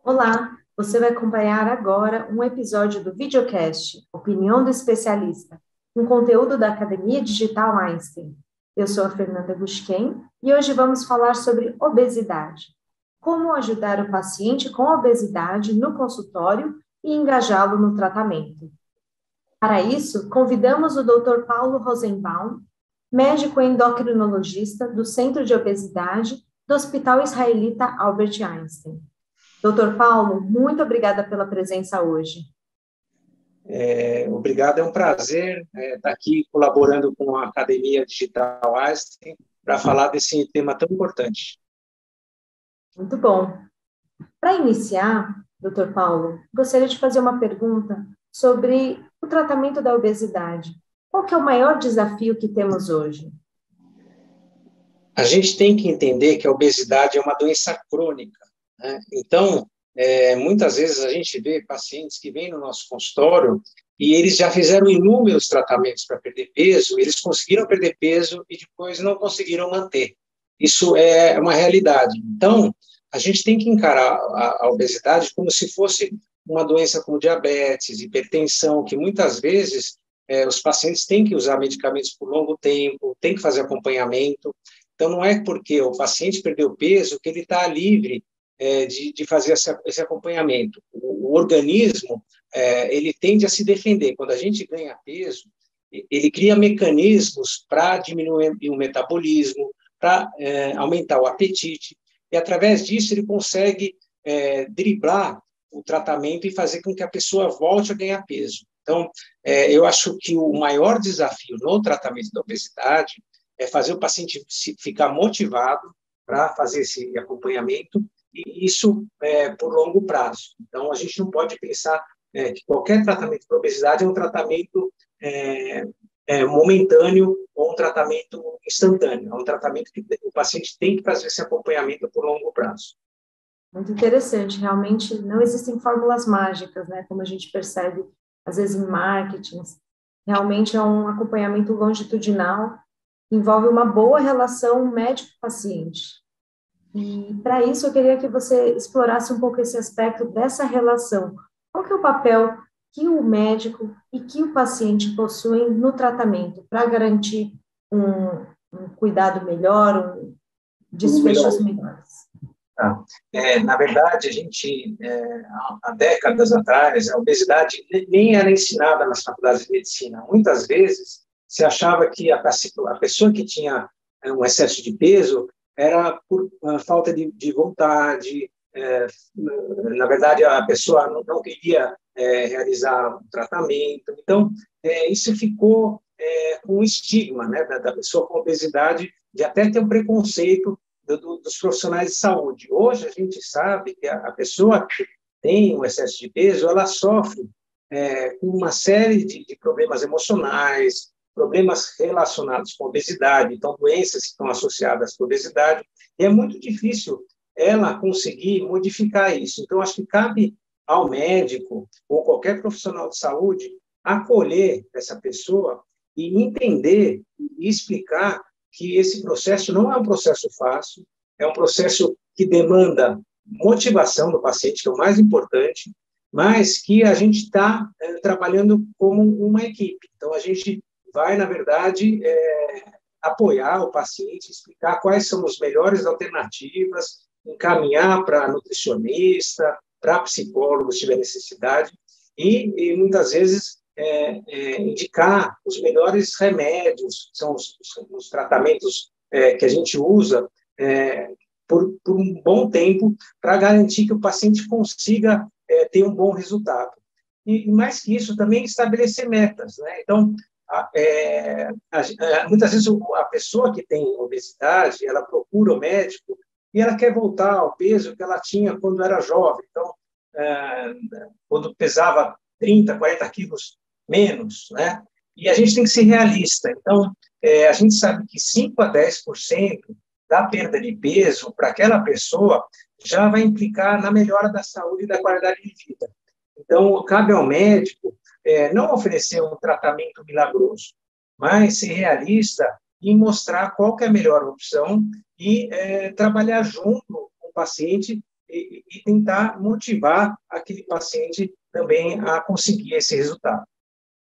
Olá, você vai acompanhar agora um episódio do videocast Opinião do Especialista, um conteúdo da Academia Digital Einstein. Eu sou a Fernanda Busquem e hoje vamos falar sobre obesidade. Como ajudar o paciente com obesidade no consultório e engajá-lo no tratamento. Para isso, convidamos o Dr. Paulo Rosenbaum, médico endocrinologista do Centro de Obesidade do Hospital Israelita Albert Einstein. Doutor Paulo, muito obrigada pela presença hoje. Obrigado, é um prazer estar aqui colaborando com a Academia Digital Einstein para falar desse tema tão importante. Muito bom. Para iniciar, doutor Paulo, gostaria de fazer uma pergunta sobre o tratamento da obesidade. Qual que é o maior desafio que temos hoje? A gente tem que entender que a obesidade é uma doença crônica, né? Então, muitas vezes a gente vê pacientes que vêm no nosso consultório e eles já fizeram inúmeros tratamentos para perder peso, eles conseguiram perder peso e depois não conseguiram manter. Isso é uma realidade. Então, a gente tem que encarar a obesidade como se fosse uma doença como diabetes, hipertensão, que muitas vezes os pacientes têm que usar medicamentos por longo tempo, têm que fazer acompanhamento. Então, não é porque o paciente perdeu peso que ele está livre de fazer esse acompanhamento. O organismo, ele tende a se defender. Quando a gente ganha peso, ele cria mecanismos para diminuir o metabolismo, para aumentar o apetite, e através disso ele consegue driblar o tratamento e fazer com que a pessoa volte a ganhar peso. Então, eu acho que o maior desafio no tratamento da obesidade é fazer o paciente ficar motivado para fazer esse acompanhamento, e isso por longo prazo. Então, a gente não pode pensar que qualquer tratamento para obesidade é um tratamento momentâneo ou um tratamento instantâneo. É um tratamento que o paciente tem que fazer esse acompanhamento por longo prazo. Muito interessante. Realmente não existem fórmulas mágicas, né? Como a gente percebe, às vezes, em marketing. Realmente é um acompanhamento longitudinal, envolve uma boa relação médico-paciente. E, para isso, eu queria que você explorasse um pouco esse aspecto dessa relação. Qual que é o papel que o médico e que o paciente possuem no tratamento para garantir um cuidado melhor, desfechos melhores? Na verdade, há décadas atrás, a obesidade nem era ensinada nas faculdades de medicina. Muitas vezes, se achava que a pessoa que tinha um excesso de peso era por falta de vontade. Na verdade, a pessoa não queria realizar um tratamento. Então, isso ficou com um estigma, né, da pessoa com obesidade, de até ter um preconceito dos profissionais de saúde. Hoje, a gente sabe que a pessoa que tem um excesso de peso, ela sofre com uma série de problemas emocionais, problemas relacionados com obesidade, então, doenças que estão associadas com obesidade, e é muito difícil ela conseguir modificar isso. Então, acho que cabe ao médico ou qualquer profissional de saúde acolher essa pessoa e entender e explicar que esse processo não é um processo fácil, é um processo que demanda motivação do paciente, que é o mais importante, mas que a gente está trabalhando como uma equipe. Então, a gente vai, na verdade, apoiar o paciente, explicar quais são as melhores alternativas, encaminhar para nutricionista, para psicólogo, se tiver necessidade, e muitas vezes indicar os melhores remédios, são os tratamentos que a gente usa por um bom tempo para garantir que o paciente consiga ter um bom resultado. E mais que isso, também estabelecer metas, né? Então, muitas vezes a pessoa que tem obesidade, ela procura o médico e ela quer voltar ao peso que ela tinha quando era jovem. Então, quando pesava 30, 40 quilos menos, né? E a gente tem que ser realista. Então, a gente sabe que 5 a 10% da perda de peso para aquela pessoa já vai implicar na melhora da saúde e da qualidade de vida. Então, cabe ao médico não oferecer um tratamento milagroso, mas ser realista e mostrar qual que é a melhor opção e trabalhar junto com o paciente e tentar motivar aquele paciente também a conseguir esse resultado.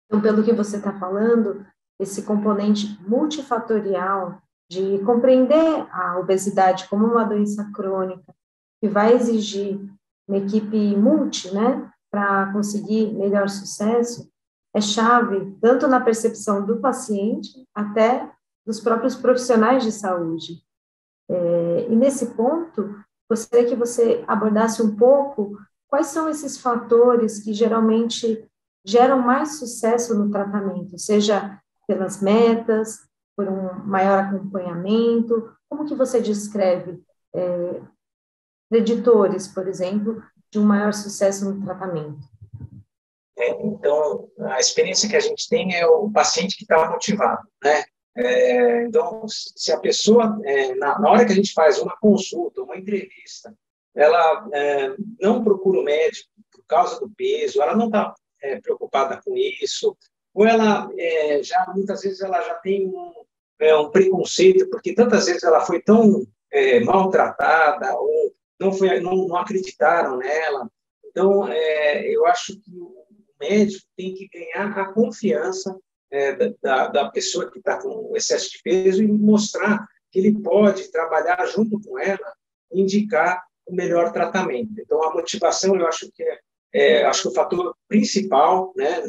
Então, pelo que você está falando, esse componente multifatorial de compreender a obesidade como uma doença crônica que vai exigir uma equipe multi, né, para conseguir melhor sucesso, é chave tanto na percepção do paciente até dos próprios profissionais de saúde. E nesse ponto, gostaria que você abordasse um pouco quais são esses fatores que geralmente geram mais sucesso no tratamento, seja pelas metas, por um maior acompanhamento, como que você descreve preditores, por exemplo, de um maior sucesso no tratamento? Então, a experiência que a gente tem é o paciente que está motivado, né? Então, se a pessoa, na hora que a gente faz uma consulta, uma entrevista, ela não procura o médico por causa do peso, ela não está preocupada com isso, ou ela muitas vezes ela já tem um preconceito, porque tantas vezes ela foi tão maltratada, ou não acreditaram nela. Então, eu acho que o médico tem que ganhar a confiança da pessoa que está com excesso de peso e mostrar que ele pode trabalhar junto com ela e indicar o melhor tratamento. Então, a motivação, eu acho que acho que o fator principal, né,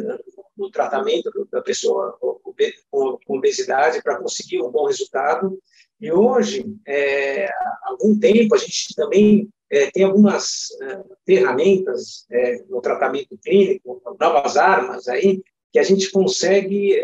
no tratamento da pessoa com obesidade para conseguir um bom resultado. E hoje, há algum tempo, a gente também tem algumas ferramentas no tratamento clínico, novas armas aí, que a gente consegue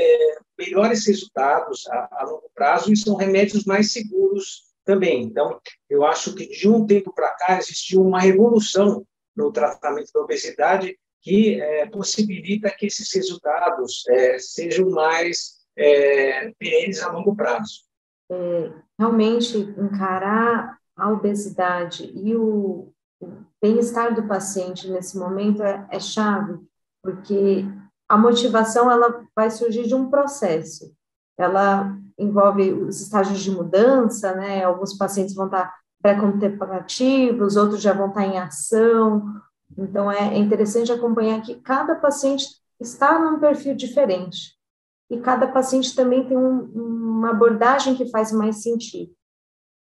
melhores resultados a longo prazo e são remédios mais seguros também. Então, eu acho que de um tempo para cá existiu uma revolução no tratamento da obesidade que possibilita que esses resultados sejam mais perenes a longo prazo. Realmente, encarar a obesidade e o bem-estar do paciente nesse momento é chave, porque a motivação ela vai surgir de um processo. Ela envolve os estágios de mudança, né? Alguns pacientes vão estar pré-contemplativos, outros já vão estar em ação. Então, é interessante acompanhar que cada paciente está num perfil diferente. E cada paciente também tem uma abordagem que faz mais sentido.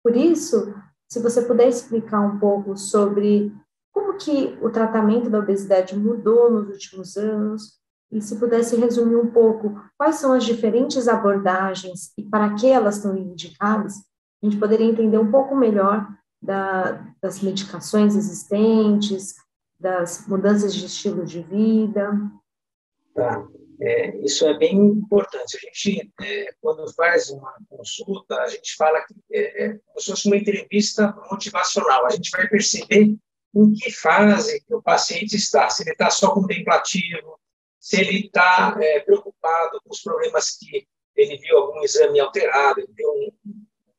Por isso, se você puder explicar um pouco sobre como que o tratamento da obesidade mudou nos últimos anos, e se pudesse resumir um pouco quais são as diferentes abordagens e para que elas estão indicadas, a gente poderia entender um pouco melhor das medicações existentes, das mudanças de estilo de vida. Tá. Isso é bem importante. A gente, quando faz uma consulta, a gente fala que como se fosse uma entrevista motivacional. A gente vai perceber em que fase o paciente está, se ele está só contemplativo, se ele está preocupado com os problemas que ele viu algum exame alterado, ele tem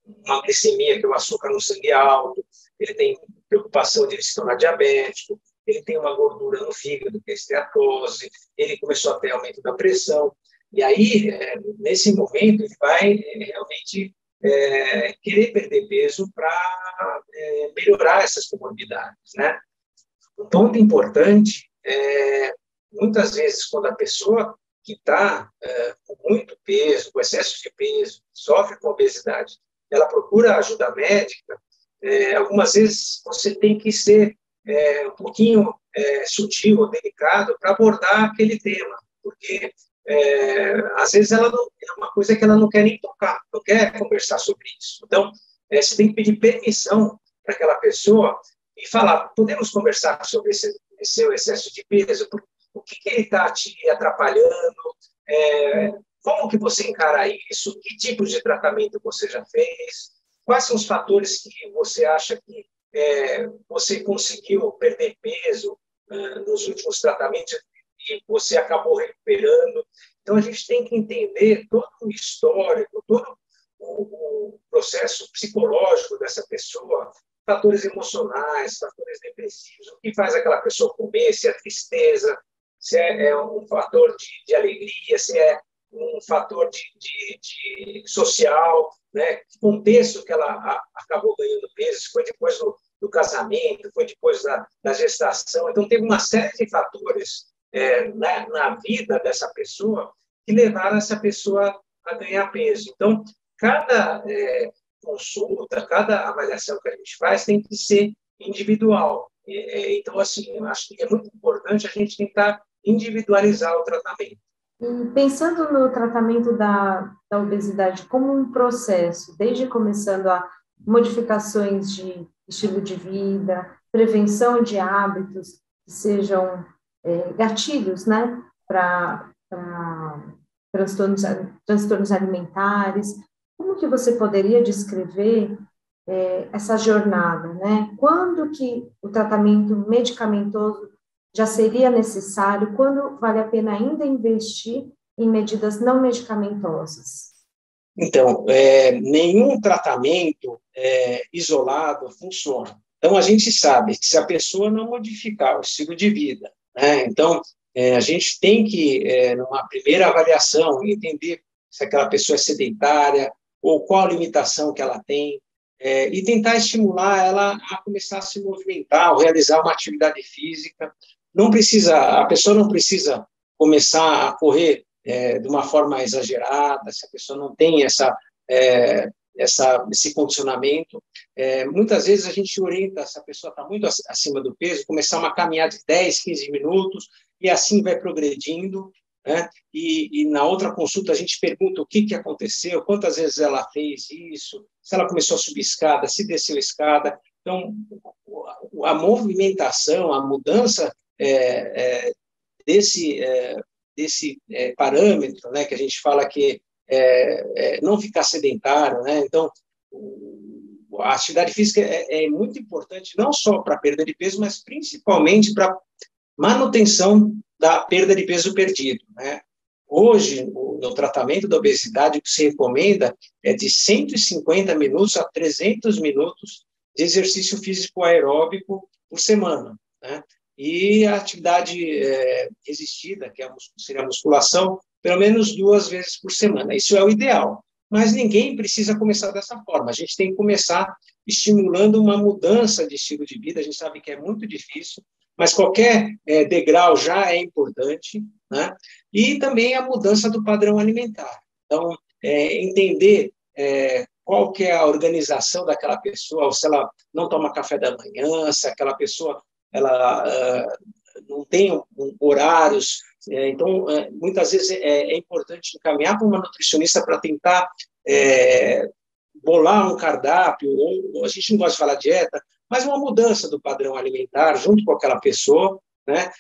uma glicemia, que é o açúcar no sangue alto, ele tem preocupação de ele se tornar diabético, ele tem uma gordura no fígado, que é a esteatose, ele começou a ter aumento da pressão. E aí, nesse momento, ele vai realmente querer perder peso para melhorar essas comorbidades, né? Um ponto importante muitas vezes, quando a pessoa que está com muito peso, com excesso de peso, sofre com obesidade, ela procura ajuda médica, algumas vezes você tem que ser um pouquinho sutil ou delicado para abordar aquele tema, porque às vezes ela não, é uma coisa que ela não quer nem tocar, não quer conversar sobre isso. Então, você tem que pedir permissão para aquela pessoa e falar, podemos conversar sobre esse seu excesso de peso, o que ele está te atrapalhando, como que você encara isso, que tipo de tratamento você já fez, quais são os fatores que você acha que você conseguiu perder peso nos últimos tratamentos e você acabou recuperando. Então, a gente tem que entender todo o histórico, todo o processo psicológico dessa pessoa, fatores emocionais, fatores depressivos, o que faz aquela pessoa comer, se é tristeza, se é um fator de alegria, se é um fator de social, né? Que contexto que ela acabou ganhando peso, se foi depois do casamento, foi depois da gestação. Então, teve uma série de fatores na vida dessa pessoa que levaram essa pessoa a ganhar peso. Então, cada consulta, cada avaliação que a gente faz tem que ser individual. Então, assim, eu acho que é muito importante a gente tentar individualizar o tratamento. E pensando no tratamento da obesidade como um processo, desde começando a modificações de estilo de vida, prevenção de hábitos que sejam gatilhos, né, para transtornos alimentares, como que você poderia descrever essa jornada, né? Quando que o tratamento medicamentoso já seria necessário, quando vale a pena ainda investir em medidas não medicamentosas? Então, nenhum tratamento isolado funciona. Então, a gente sabe que se a pessoa não modificar o estilo de vida, né, então, a gente tem que, numa primeira avaliação, entender se aquela pessoa é sedentária ou qual a limitação que ela tem, e tentar estimular ela a começar a se movimentar, ou realizar uma atividade física. A pessoa não precisa começar a correr de uma forma exagerada, se a pessoa não tem esse condicionamento. Muitas vezes a gente orienta, se a pessoa está muito acima do peso, começar uma caminhada de 10, 15 minutos, e assim vai progredindo, né? E na outra consulta a gente pergunta o que aconteceu, quantas vezes ela fez isso, se ela começou a subir escada, se desceu escada. Então, a movimentação, a mudança desse parâmetro, né, que a gente fala que não ficar sedentário, né? Então, a atividade física é muito importante, não só para a perda de peso, mas principalmente para manutenção da perda de peso perdido, né? Hoje, no tratamento da obesidade, o que se recomenda é de 150 minutos a 300 minutos de exercício físico aeróbico por semana, né? E a atividade resistida, que seria a musculação, pelo menos 2 vezes por semana. Isso é o ideal. Mas ninguém precisa começar dessa forma. A gente tem que começar estimulando uma mudança de estilo de vida. A gente sabe que é muito difícil, mas qualquer degrau já é importante, né? E também a mudança do padrão alimentar. Então, entender qual que é a organização daquela pessoa, se ela não toma café da manhã, se aquela pessoa ela não tem horários. Então, muitas vezes é importante encaminhar para uma nutricionista para tentar bolar um cardápio, ou a gente não gosta de falar dieta, mas uma mudança do padrão alimentar junto com aquela pessoa, né?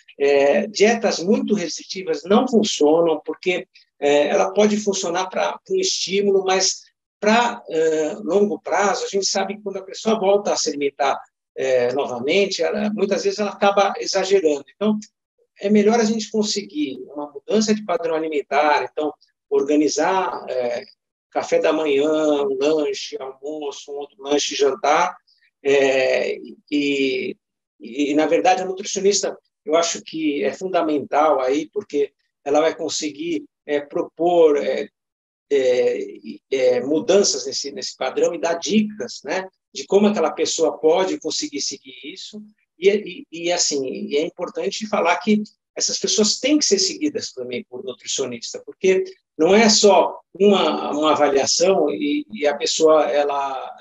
Dietas muito restritivas não funcionam, porque ela pode funcionar para um estímulo, mas para longo prazo, a gente sabe que quando a pessoa volta a se alimentar novamente, muitas vezes ela acaba exagerando. Então, é melhor a gente conseguir uma mudança de padrão alimentar, então, organizar café da manhã, um lanche, almoço, um outro lanche, jantar, na verdade, a nutricionista, eu acho que é fundamental aí, porque ela vai conseguir propor mudanças nesse padrão e dar dicas, né, de como aquela pessoa pode conseguir seguir isso. Assim, é importante falar que essas pessoas têm que ser seguidas também por nutricionista, porque não é só uma avaliação e a pessoa ela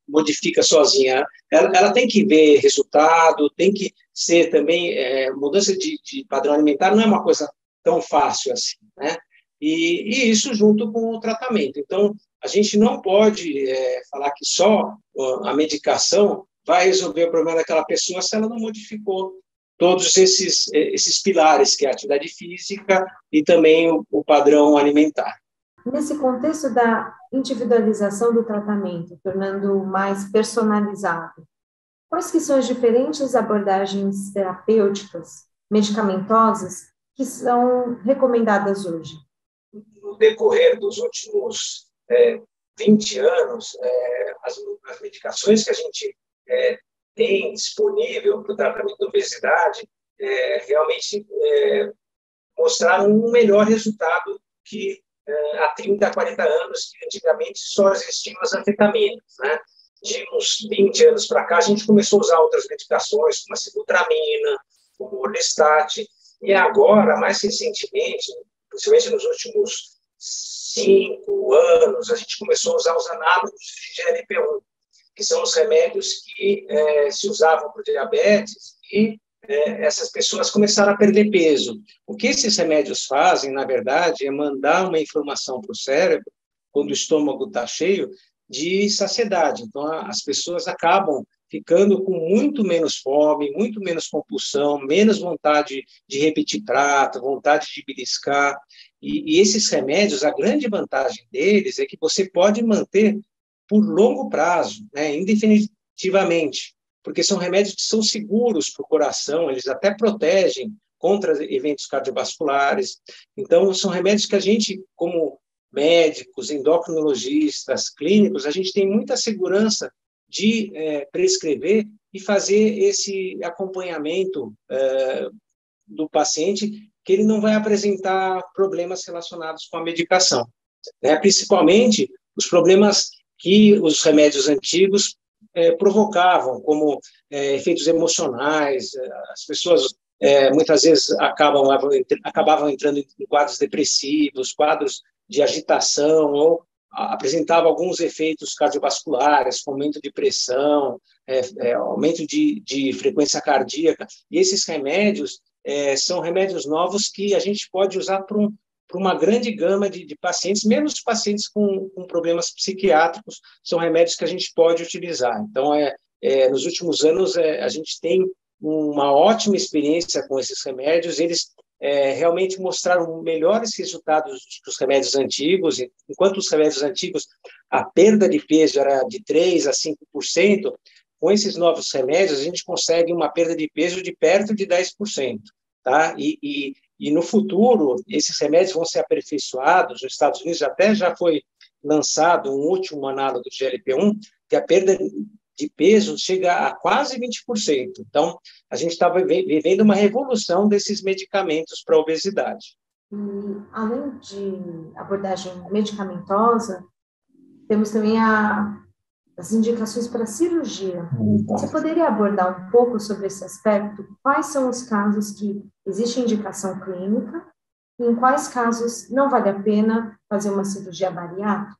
modifica sozinha. Ela tem que ver resultado, tem que ser também mudança de padrão alimentar não é uma coisa tão fácil assim, né? E isso junto com o tratamento. Então, a gente não pode falar que só a medicação vai resolver o problema daquela pessoa se ela não modificou todos esses pilares, que é a atividade física e também o padrão alimentar. Nesse contexto da individualização do tratamento, tornando mais personalizado, quais que são as diferentes abordagens terapêuticas, medicamentosas, que são recomendadas hoje? No decorrer dos últimos 20 anos, as medicações que a gente tem disponível para o tratamento da obesidade realmente mostraram um melhor resultado que há 30, 40 anos, que antigamente só existiam as anfetaminas, né? de uns 20 anos para cá, a gente começou a usar outras medicações, como a sibutramina, como o orlistat, e agora, mais recentemente, principalmente nos últimos 5 anos, a gente começou a usar os análogos de GLP-1, que são os remédios que se usavam para o diabetes e essas pessoas começaram a perder peso. O que esses remédios fazem, na verdade, é mandar uma informação para o cérebro, quando o estômago está cheio, de saciedade. Então, as pessoas acabam ficando com muito menos fome, muito menos compulsão, menos vontade de repetir prato, vontade de beliscar. E esses remédios, a grande vantagem deles é que você pode manter por longo prazo, né, indefinitivamente, porque são remédios que são seguros para o coração, eles até protegem contra eventos cardiovasculares. Então, são remédios que a gente, como médicos, endocrinologistas, clínicos, a gente tem muita segurança de prescrever e fazer esse acompanhamento do paciente, que ele não vai apresentar problemas relacionados com a medicação, né? Principalmente os problemas que os remédios antigos provocavam, como efeitos emocionais. As pessoas muitas vezes acabavam entrando em quadros depressivos, quadros de agitação, ou apresentavam alguns efeitos cardiovasculares, como aumento de pressão, aumento de frequência cardíaca. E esses remédios são remédios novos que a gente pode usar para uma grande gama de pacientes, mesmo os pacientes com problemas psiquiátricos, são remédios que a gente pode utilizar. Então, nos últimos anos, a gente tem uma ótima experiência com esses remédios, eles realmente mostraram melhores resultados que os remédios antigos. Enquanto os remédios antigos, a perda de peso era de 3% a 5%, com esses novos remédios, a gente consegue uma perda de peso de perto de 10%. Tá? E no futuro, esses remédios vão ser aperfeiçoados. Nos Estados Unidos até já foi lançado um último análogo do GLP-1, que a perda de peso chega a quase 20%. Então, a gente está vivendo uma revolução desses medicamentos para a obesidade. E, além de abordagem medicamentosa, temos também as indicações para cirurgia. Você poderia abordar um pouco sobre esse aspecto? Quais são os casos que existe indicação clínica e em quais casos não vale a pena fazer uma cirurgia bariátrica?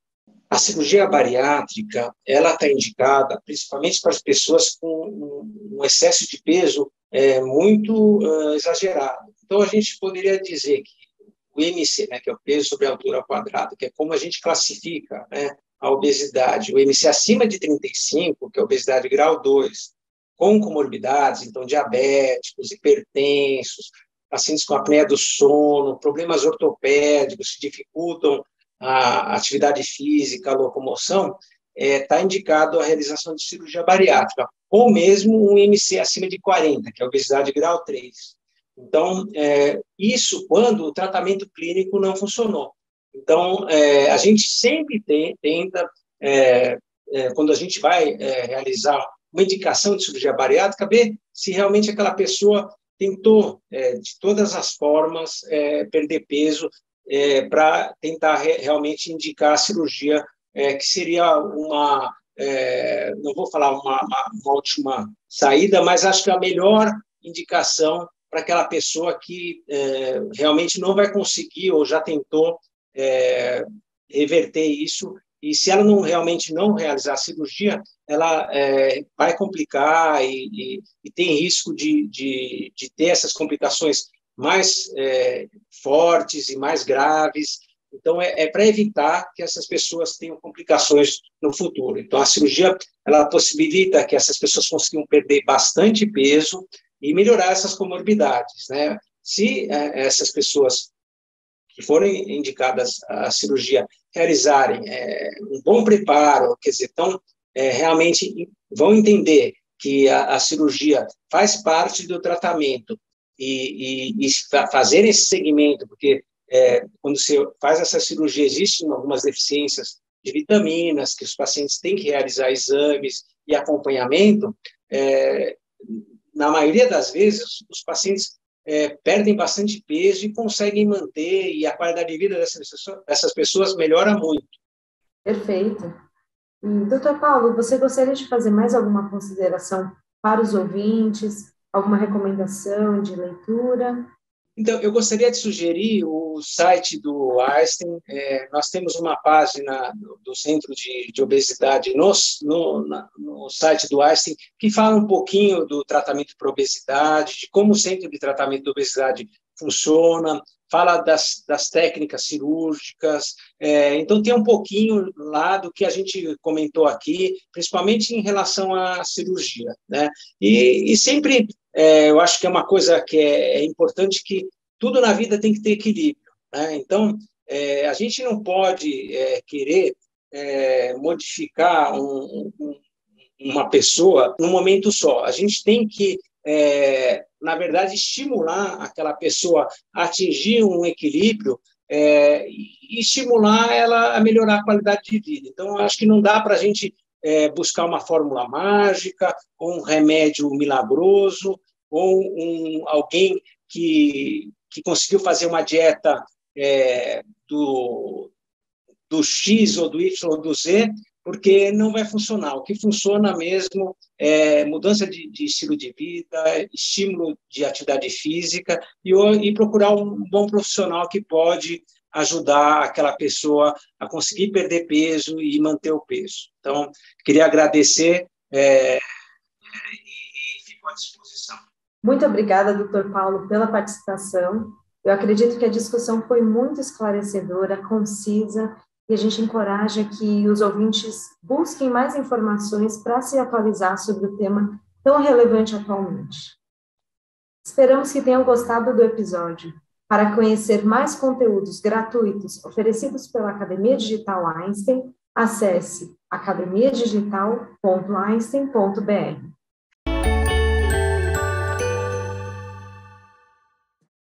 A cirurgia bariátrica, ela está indicada principalmente para as pessoas com um excesso de peso muito exagerado. Então, a gente poderia dizer que o IMC, né, que é o peso sobre a altura quadrada, que é como a gente classifica, né, a obesidade, o IMC acima de 35, que é a obesidade grau 2, com comorbidades, então diabéticos, hipertensos, pacientes com apneia do sono, problemas ortopédicos que dificultam a atividade física, a locomoção, está indicado a realização de cirurgia bariátrica, ou mesmo um IMC acima de 40, que é a obesidade grau 3. Então, isso quando o tratamento clínico não funcionou. Então, a gente sempre tenta, quando a gente vai realizar uma indicação de cirurgia bariátrica, ver se realmente aquela pessoa tentou, de todas as formas, perder peso, para tentar realmente indicar a cirurgia, que seria não vou falar uma última saída, mas acho que a melhor indicação para aquela pessoa que realmente não vai conseguir ou já tentou reverter isso, e se ela realmente não realizar a cirurgia, ela vai complicar e tem risco de ter essas complicações mais fortes e mais graves. Então, para evitar que essas pessoas tenham complicações no futuro. Então, a cirurgia, ela possibilita que essas pessoas consigam perder bastante peso e melhorar essas comorbidades, né? Se essas pessoas que forem indicadas à cirurgia realizarem um bom preparo, quer dizer, então, realmente vão entender que a cirurgia faz parte do tratamento e fazer esse segmento, porque quando você faz essa cirurgia, existem algumas deficiências de vitaminas, que os pacientes têm que realizar exames e acompanhamento. Na maioria das vezes, os pacientes perdem bastante peso e conseguem manter, e a qualidade de vida dessas pessoas melhora muito. Perfeito. E, doutor Paulo, você gostaria de fazer mais alguma consideração para os ouvintes? Alguma recomendação de leitura? Então, eu gostaria de sugerir o site do Einstein. Nós temos uma página do Centro de Obesidade no site do Einstein, que fala um pouquinho do tratamento para obesidade, de como o Centro de Tratamento da Obesidade funciona, fala das técnicas cirúrgicas. Então, tem um pouquinho lá do que a gente comentou aqui, principalmente em relação à cirurgia, né? E sempre... eu acho que é uma coisa que é importante, que tudo na vida tem que ter equilíbrio, né? Então, a gente não pode querer modificar uma pessoa num momento só. A gente tem que, na verdade, estimular aquela pessoa a atingir um equilíbrio e estimular ela a melhorar a qualidade de vida. Então, eu acho que não dá para a gente buscar uma fórmula mágica, ou um remédio milagroso, ou alguém que conseguiu fazer uma dieta do X ou do Y ou do Z, porque não vai funcionar. O que funciona mesmo é mudança de estilo de vida, estímulo de atividade física e procurar um bom profissional que pode ajudar aquela pessoa a conseguir perder peso e manter o peso. Então, queria agradecer e fico à disposição. Muito obrigada, doutor Paulo, pela participação. Eu acredito que a discussão foi muito esclarecedora, concisa, e a gente encoraja que os ouvintes busquem mais informações para se atualizar sobre o tema tão relevante atualmente. Esperamos que tenham gostado do episódio. Para conhecer mais conteúdos gratuitos oferecidos pela Academia Digital Einstein, acesse academiadigital.einstein.br.